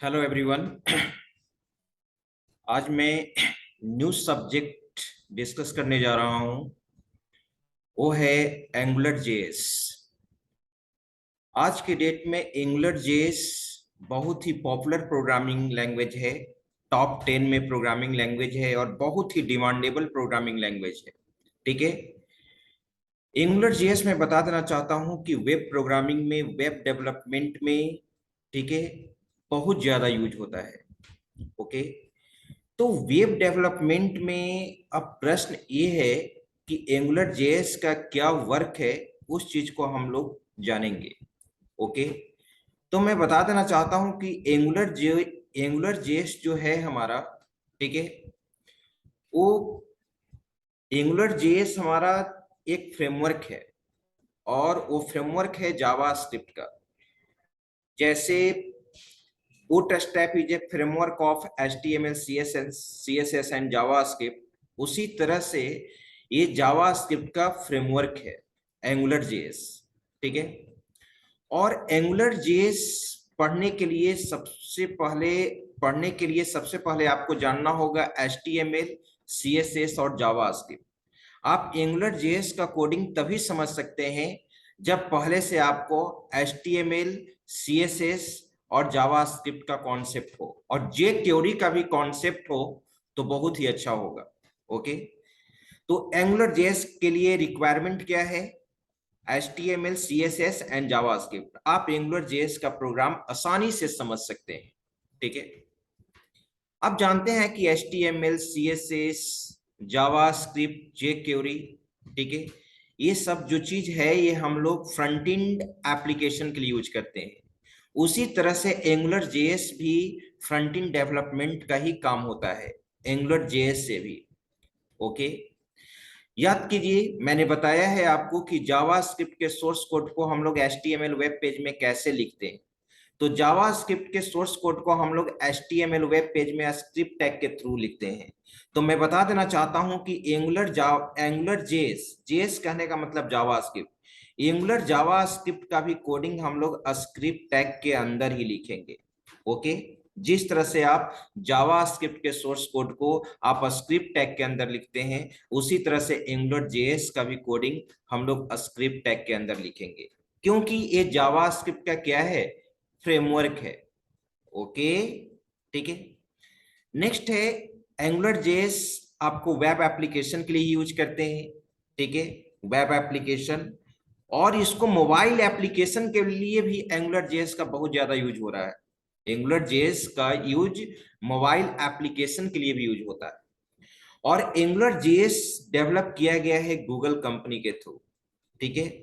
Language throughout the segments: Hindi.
Hello everyone. आज मैं न्यू सब्जेक्ट डिस्कस करने जा रहा हूं। वो है एंगुलर जेएस। आज के डेट में एंगुलर जेएस बहुत ही पॉपुलर प्रोग्रामिंग लैंग्वेज है। टॉप 10 में प्रोग्रामिंग लैंग्वेज है और बहुत ही डिमांडेबल प्रोग्रामिंग लैंग्वेज है। ठीक है। एंगुलर जेएस में बता देना चाहता हूं कि वेब प्रोग्रामिंग में, वेब डेवलपमेंट में, ठीक है, बहुत ज्यादा यूज होता है। ओके। तो वेब डेवलपमेंट में अब प्रश्न ये है कि एंगुलर जेएस का क्या वर्क है, उस चीज को हम लोग जानेंगे। ओके। तो मैं बता देना चाहता हूं कि एंगुलर जेएस जो है हमारा, ठीक है, वो एंगुलर जेएस हमारा एक फ्रेमवर्क है और वो फ्रेमवर्क है जावा स्क्रिप्ट का। जैसे bootstrap is a framework of HTML, CSS and JavaScript, उसी तरह से ये जावास्क्रिप्ट का फ्रेमवर्क है एंगुलर जेएस। ठीक है। और एंगुलर जेएस पढ़ने के लिए सबसे पहले आपको जानना होगा HTML, CSS और जावास्क्रिप्ट। आप एंगुलर जेएस का कोडिंग तभी समझ सकते हैं जब पहले से आपको HTML, CSS और जावास्क्रिप्ट का कॉन्सेप्ट हो और जे क्वेरी का भी कॉन्सेप्ट हो तो बहुत ही अच्छा होगा। ओके। तो एंगुलर जेएस के लिए रिक्वायरमेंट क्या है? HTML, CSS and JavaScript. आप एंगुलर जेएस का प्रोग्राम आसानी से समझ सकते हैं। ठीक है। आप जानते हैं कि HTML, CSS, जावास्क्रिप्ट, jQuery, ठीक है, ये सब जो चीज है ये हम लोग फ्रंट एंड एप्लीकेशन के लिए यूज करते हैं। उसी तरह से एंगुलर जेएस भी फ्रंट एंड डेवलपमेंट का ही काम होता है, एंगुलर जेएस से भी। ओके। याद कीजिए, मैंने बताया है आपको कि जावास्क्रिप्ट के सोर्स कोड को हम लोग HTML वेब पेज में कैसे लिखते हैं। तो जावास्क्रिप्ट के सोर्स कोड को हम लोग HTML वेब पेज में स्क्रिप्ट टैग के थ्रू लिखते हैं। तो मैं बता देना चाहता हूं कि एंगुलर जेएस, जेएस कहने का मतलब जावास्क्रिप्ट, एंगुलर जावास्क्रिप्ट का भी कोडिंग हम लोग स्क्रिप्ट टैग के अंदर ही लिखेंगे। ओके। जिस तरह से आप जावास्क्रिप्ट के सोर्स कोड को आप स्क्रिप्ट टैग के अंदर लिखते हैं, उसी तरह से एंगुलर जेएस का भी कोडिंग हम लोग स्क्रिप्ट टैग के अंदर लिखेंगे, क्योंकि ये जावास्क्रिप्ट का क्या है? फ्रेमवर्क है। ओके। ठीक है। नेक्स्ट है एंगुलर जेएस। आपको वेब एप्लीकेशन के लिए यूज करते हैं। ठीक है। वेब एप्लीकेशन और इसको मोबाइल एप्लीकेशन के लिए भी एंगुलर जेएस का बहुत ज्यादा यूज हो रहा है। एंगुलर जेएस का यूज मोबाइल एप्लीकेशन के लिए भी यूज होता है। और एंगुलर जेएस डेवलप किया गया है गूगल कंपनी के थ्रू। ठीक है।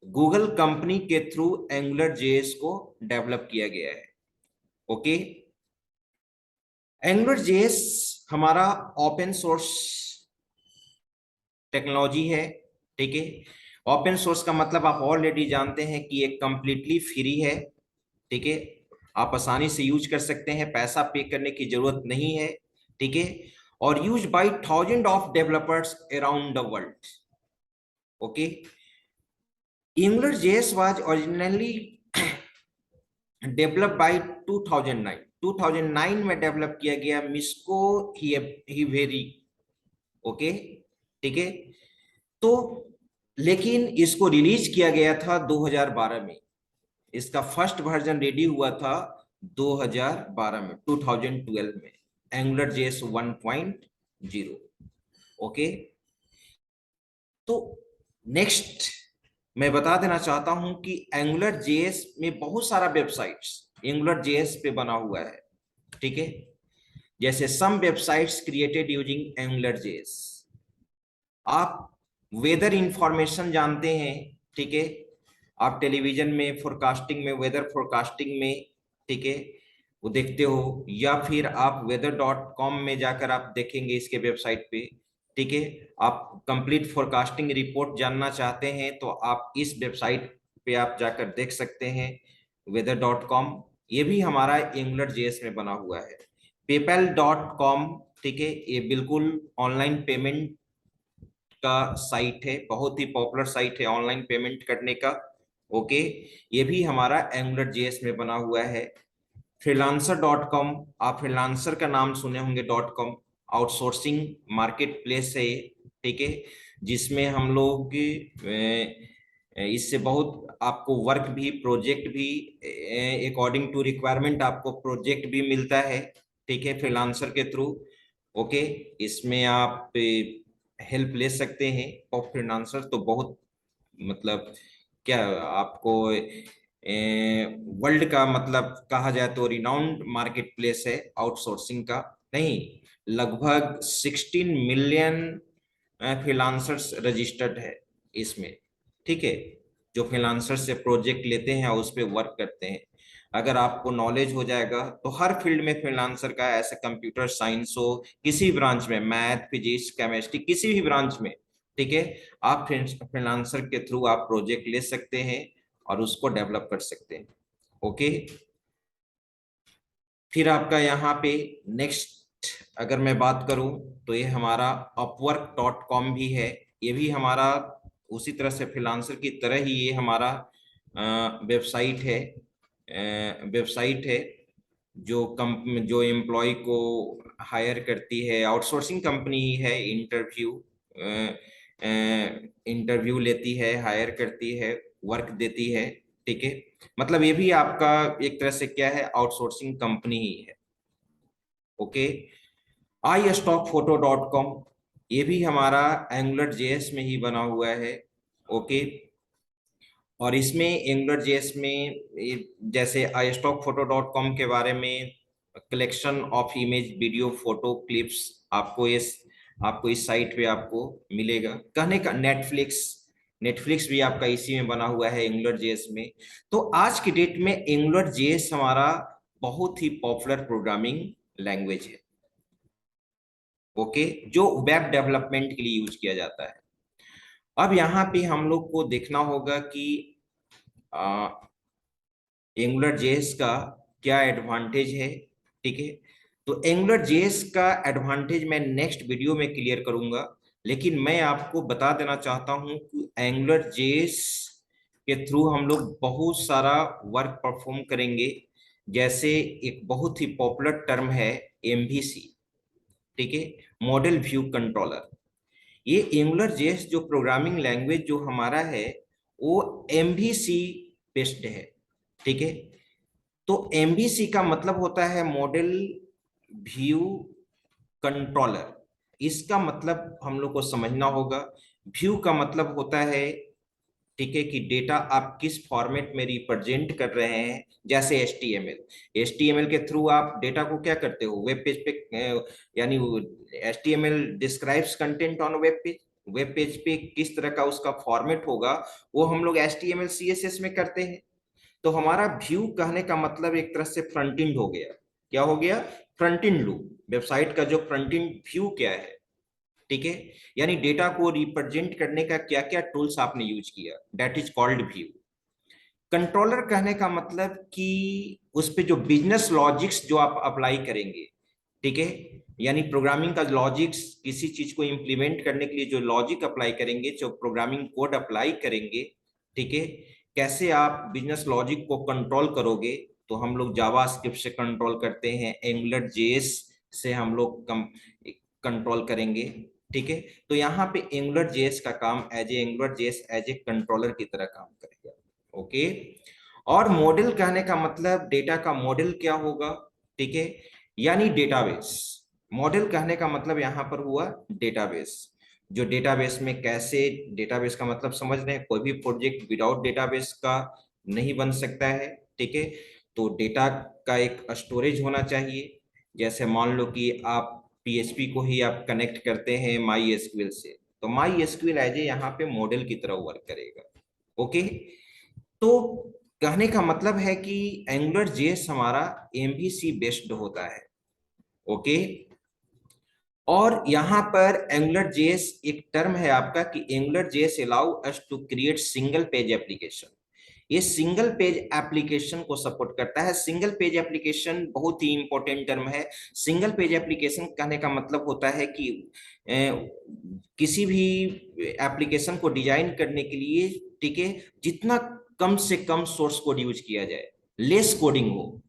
गूगल कंपनी के थ्रू एंगुलर जेएस को डेवलप किया गया है। ओके। एंगुलर जेएस हमारा ओपन सोर्स टेक्नोलॉजी है। ठीक है। ओपन सोर्स का मतलब आप ऑलरेडी जानते हैं कि ये कंप्लीटली फ्री है। ठीक है। आप आसानी से यूज कर सकते हैं, पैसा पे करने की जरूरत नहीं है। ठीक है। और use by thousand of developers around the world. Okay. Angular JS was originally develop by 2009। 2009 में डेवलप किया गया मिस्को हिवेरी। ओके। ठीक है। तो लेकिन इसको रिलीज किया गया था 2012 में। इसका फर्स्ट वर्जन रेडी हुआ था 2012 में, 2012 में, एंगुलर जेएस 1.0। ओके। तो नेक्स्ट मैं बता देना चाहता हूं कि एंगुलर जेएस में बहुत सारा वेबसाइट्स एंगुलर जेएस पे बना हुआ है। ठीक है। जैसे some websites created using Angular JS. आप वेदर इंफॉर्मेशन जानते हैं। ठीक है। आप टेलीविजन में फोरकास्टिंग में, वेदर फोरकास्टिंग में, ठीक है, वो देखते हो, या फिर आप weather.com में जाकर आप देखेंगे इसके वेबसाइट पे। ठीक है। आप कंप्लीट फोरकास्टिंग रिपोर्ट जानना चाहते हैं तो आप इस वेबसाइट पे आप जाकर देख सकते हैं, weather.com। ये भी हमारा एंगुलर जेएस में बना हुआ है। paypal.com, ठीक है, ये बिल्कुल ऑनलाइन पेमेंट का साइट है, बहुत ही पॉपुलर साइट है ऑनलाइन पेमेंट करने का। ओके। ये भी हमारा एंगुलर जेएस में बना हुआ है। freelancer.com, आप फ्रीलांसर का नाम सुने होंगे। .com आउटसोर्सिंग मार्केट प्लेस है, ठीक है, जिसमें हम लोग इससे बहुत आपको वर्क भी, प्रोजेक्ट भी, अकॉर्डिंग टू रिक्वायरमेंट आपको प्रोजेक्ट भी मिलता है, ठीक है, फ्रीलांसर के थ्रू। ओके, इसमें आप हेल्प ले सकते हैं। और फ्रीलांसर तो बहुत, मतलब क्या आपको वर्ल्ड का, मतलब कहा जाए तो रिनाउंड मार्केट प्लेस है आउटसोर्सिंग का। नहीं, लगभग 16 मिलियन फ्रीलांसर्स रजिस्टर्ड है इसमें, ठीक है, जो फ्रीलांसर से प्रोजेक्ट लेते हैं और उस पर वर्क करते हैं। अगर आपको नॉलेज हो जाएगा तो हर फील्ड में फ्रीलांसर का, ऐसे कंप्यूटर साइंस हो, किसी ब्रांच में, मैथ, फिजिक्स, केमिस्ट्री, किसी भी ब्रांच में, ठीक है, आप फ्रीलांसर के थ्रू आप प्रोजेक्ट ले सकते हैं और उसको डेवलप कर सकते हैं। ओके, फिर आपका यहाँ पे नेक्स्ट अगर मैं बात करूं तो ये हमारा upwork.com भी है। ये भी हमारा उसी तरह से फ्रीलांसर की तरह ही ये हमारा वेबसाइट है, जो एम्प्लॉय को हायर करती है, आउटसोर्सिंग कंपनी ही है, इंटरव्यू लेती है, हायर करती है, वर्क देती है, ठीक है, मतलब ये भी आपका एक तरह से क्या है, आउटसोर्सिंग कंपनी ही है। ओके, iStockPhoto.com, ये भी हमारा एंगुलर जेएस में ही बना हुआ है। ओके, और इसमें एंगुलर जेएस में जैसे iStockPhoto.com के बारे में collection of image, video, photo clips आपको इस साइट पे आपको मिलेगा। कहने का नेटफ्लिक्स भी आपका इसी में बना हुआ है, एंगुलर जेएस में। तो आज की डेट में एंगुलर जेएस हमारा बहुत ही पॉपुलर प्रोग्रामिंग लैंग्वेज है। ओके, जो वेब डेवलपमेंट के लिए यूज किया जाता है। अब यहाँ पे हम लोग को देखना होगा कि एंगुलर जेएस का क्या एडवांटेज है, ठीक है। तो एंगुलर जेएस का एडवांटेज मैं नेक्स्ट वीडियो में क्लियर करूंगा, लेकिन मैं आपको बता देना चाहता हूं कि एंगुलर जेएस के थ्रू हम लोग बहुत सारा वर्क परफॉर्म करेंगे। जैसे एक बहुत ही पॉपुलर टर्म है एमवीसी, ठीक है, मॉडल व्यू कंट्रोलर। ये एंगुलर जेएस जो प्रोग्रामिंग लैंग्वेज जो हमारा है वो एमवीसी बेस्ड है, ठीक है। तो एमवीसी का मतलब होता है मॉडल व्यू कंट्रोलर। इसका मतलब हम लोग को समझना होगा। व्यू का मतलब होता है, ठीक है, कि डेटा आप किस फॉर्मेट में रिप्रेजेंट कर रहे हैं। जैसे एचटीएमएल के थ्रू आप डेटा को क्या करते हो, वेब पेज पे, यानी HTML describes content on web page पे किस तरह का उसका फॉर्मेट होगा, वो हम लोग एचटीएमएल सीएसएस में करते हैं। तो हमारा व्यू कहने का मतलब एक तरह से फ्रंट एंड हो गया। क्या हो गया? Front end loop. वेबसाइट का जो फ्रंट एंड व्यू क्या है, ठीक है, यानी डेटा को रिप्रेजेंट करने का क्या क्या टूल्स आपने यूज किया, that is called view. Controller कहने का मतलब कि उस पे जो बिजनेस लॉजिक्स जो आप अप्लाई करेंगे, ठीक है, यानी प्रोग्रामिंग का लॉजिक्स, किसी चीज को इंप्लीमेंट करने के लिए जो लॉजिक अप्लाई करेंगे, जो प्रोग्रामिंग कोड अप्लाई करेंगे, ठीक है, कैसे आप बिजनेस लॉजिक को कंट्रोल करोगे। तो हम लोग जावास्क्रिप्ट से कंट्रोल करते हैं, एंगुलर जेएस से हम लोग कंट्रोल करेंगे, ठीक है। तो यहाँ पे एंगुलर जेएस का काम Angular JS as a controller की तरह काम करेगा। ओके, और मॉडल कहने का मतलब डेटा का मॉडल क्या होगा, ठीक है, यानी डेटाबेस। मॉडल कहने का मतलब यहाँ पर हुआ डेटाबेस। जो डेटाबेस में कैसे, डेटाबेस का मतलब समझ रहे हैं, कोई भी प्रोजेक्ट विदाउट डेटाबेस का नहीं बन सकता है, ठीक है। तो डेटा का एक स्टोरेज होना चाहिए। जैसे मान लो कि आप पीएचपी को ही आप कनेक्ट करते हैं माई एसक्यूएल से, तो माई एसक्यूएल एज ए यहाँ पे मॉडल की तरह वर्क करेगा। ओके, तो कहने का मतलब है कि एंगुलर जेएस हमारा एमवीसी बेस्ड होता है। ओके, और यहाँ पर एंगुलर जेएस एक टर्म है आपका कि Angular JS allow us to create single page application. ये सिंगल पेज एप्लीकेशन को सपोर्ट करता है। सिंगल पेज एप्लीकेशन बहुत ही इंपॉर्टेंट टर्म है। सिंगल पेज एप्लीकेशन कहने का मतलब होता है कि किसी भी एप्लीकेशन को डिजाइन करने के लिए, ठीक है, जितना कम से कम सोर्स कोड यूज किया जाए, लेस कोडिंग हो,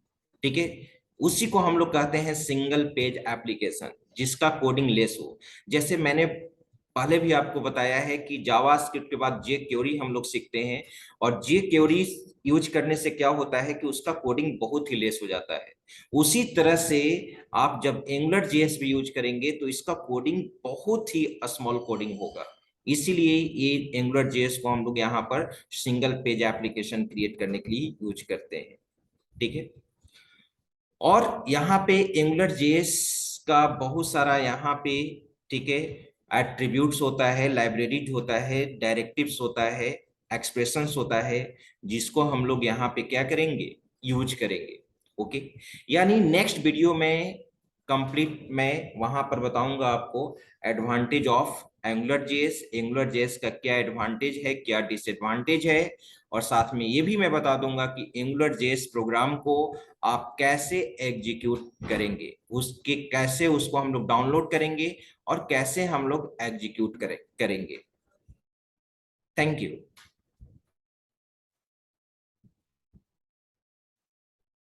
ठीक है। उसी को हम लोग कहते हैं सिंगल पेज एप्लीकेशन, जिसका कोडिंग लेस हो। जैसे मैंने पहले भी आपको बताया है कि जावास्क्रिप्ट के बाद जे क्वेरी हम लोग सीखते हैं, और जे क्वेरी यूज करने से क्या होता है कि उसका कोडिंग बहुत ही लेस हो जाता है। उसी तरह से आप जब एंगुलर जेएस भी यूज करेंगे तो इसका कोडिंग बहुत ही स्मॉल कोडिंग होगा। इसीलिए ये एंगुलर जेएस को हम लोग यहाँ पर सिंगल पेज एप्लीकेशन क्रिएट करने के लिए यूज करते हैं। ठीक है। और यहाँ पे एंगुलर जेएस का बहुत सारा यहाँ पे, ठीक है, एट्रीब्यूट्स होता है, लाइब्रेरीज होता है, डायरेक्टिव्स होता है, एक्सप्रेशंस होता है, जिसको हम लोग यहाँ पे क्या करेंगे, यूज करेंगे। ओके। यानी नेक्स्ट वीडियो में कंप्लीट मैं वहां पर बताऊंगा आपको advantage of angular JS, angular JS का क्या एडवांटेज है, क्या डिसएडवांटेज है, और साथ में ये भी मैं बता दूंगा कि एंगुलर जेएस प्रोग्राम को आप कैसे एग्जीक्यूट करेंगे, उसके कैसे उसको हम लोग डाउनलोड करेंगे और कैसे हम लोग एग्जीक्यूट करेंगे। Thank you.